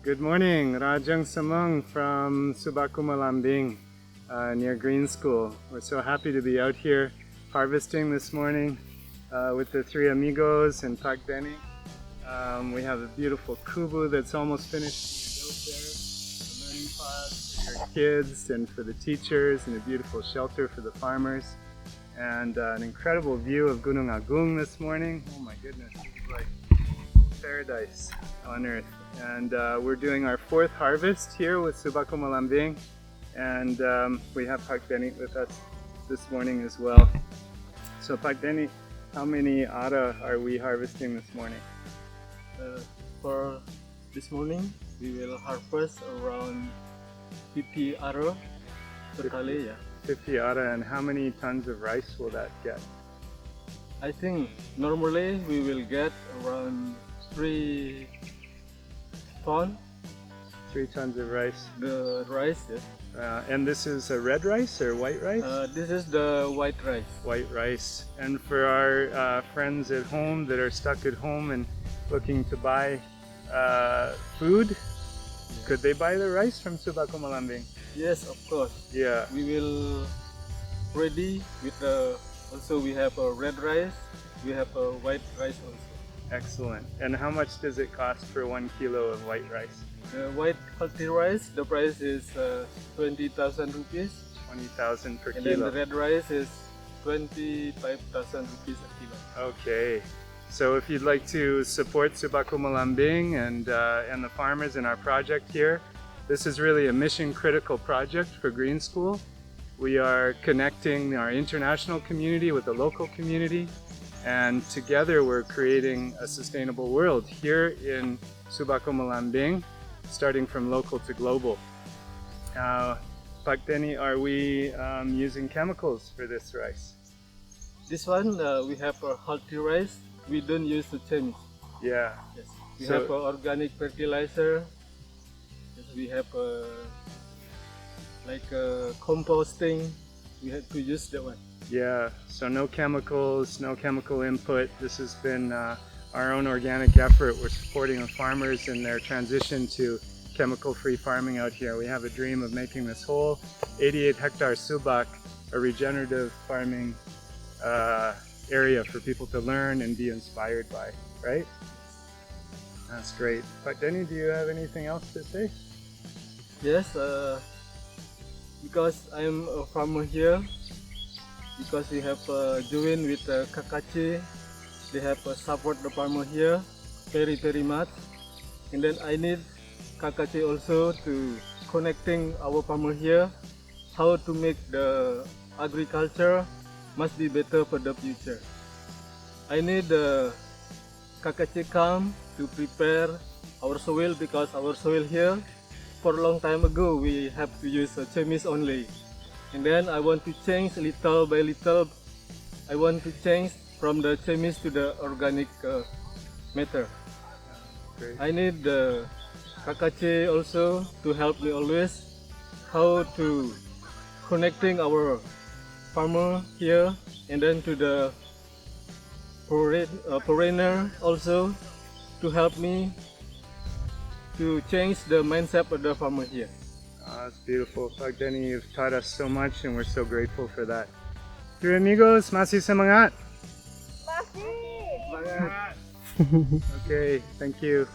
Good morning, Rajang Samung from Subak Uma Lambing near Green School. We're so happy to be out here harvesting this morning with the three amigos and Pak Denik. We have a beautiful kubu that's almost finished being built there, a learning pod for your kids and for the teachers, and a beautiful shelter for the farmers, and an incredible view of Gunung Agung this morning. Oh my goodness, it's like paradise on earth. And we're doing our fourth harvest here with Subak Uma Lambing, and we have Pak Denik with us this morning as well. So Pak Denik, how many ara are we harvesting this morning? For this morning, we will harvest around 50 ara per kali, yeah. 50 ara, and how many tons of rice will that get? I think normally we will get around 3 tons. 3 tons of rice. The rice, yes. And this is a red rice or white rice? This is the white rice. White rice. And for our friends at home that are stuck at home and looking to buy food, could they buy the rice from Subak Uma Lambing? Yes, of course. Yeah. We will ready with the, also we have a red rice, we have a white rice also. Excellent. And how much does it cost for 1 kilo of white rice? The white healthy rice, the price is 20,000 rupees. 20,000 per and kilo. And then the red rice is 25,000 rupees a kilo. Okay. So if you'd like to support Subak Uma Lambing and the farmers in our project here, this is really a mission critical project for Green School. We are connecting our international community with the local community, and together we're creating a sustainable world here in Subak Uma Lambing, starting from local to global. Pak Denik, are we using chemicals for this rice? This one we have a healthy rice. We don't use the chemical. Yeah. Yes. We have organic fertilizer. Yes, we have like composting. We have to use that one. Yeah. So no chemicals, no chemical input. This has been our own organic effort. We're supporting the farmers in their transition to chemical-free farming out here. We have a dream of making this whole 88 hectare Subak a regenerative farming area for people to learn and be inspired by, right? That's great. But Denik, do you have anything else to say? Yes, because I'm a farmer here, because we have joined with KKC, they have support the farmer here very much, and then I need KKC also to connecting our farmer here, how to make the agriculture must be better for the future. I need the KKC come to prepare our soil, because our soil here for a long time ago we have to use chemis only, and then I want to change little by little. I want to change from the chemis to the organic matter. Great. I need the KKC also to help me always how to connecting our farmer here, and then to the foreigner also to help me to change the mindset of the farmer here. That's beautiful. Pak Denik, you've taught us so much and we're so grateful for that. Dear amigos, masih semangat? Masih. Semangat. Okay, thank you.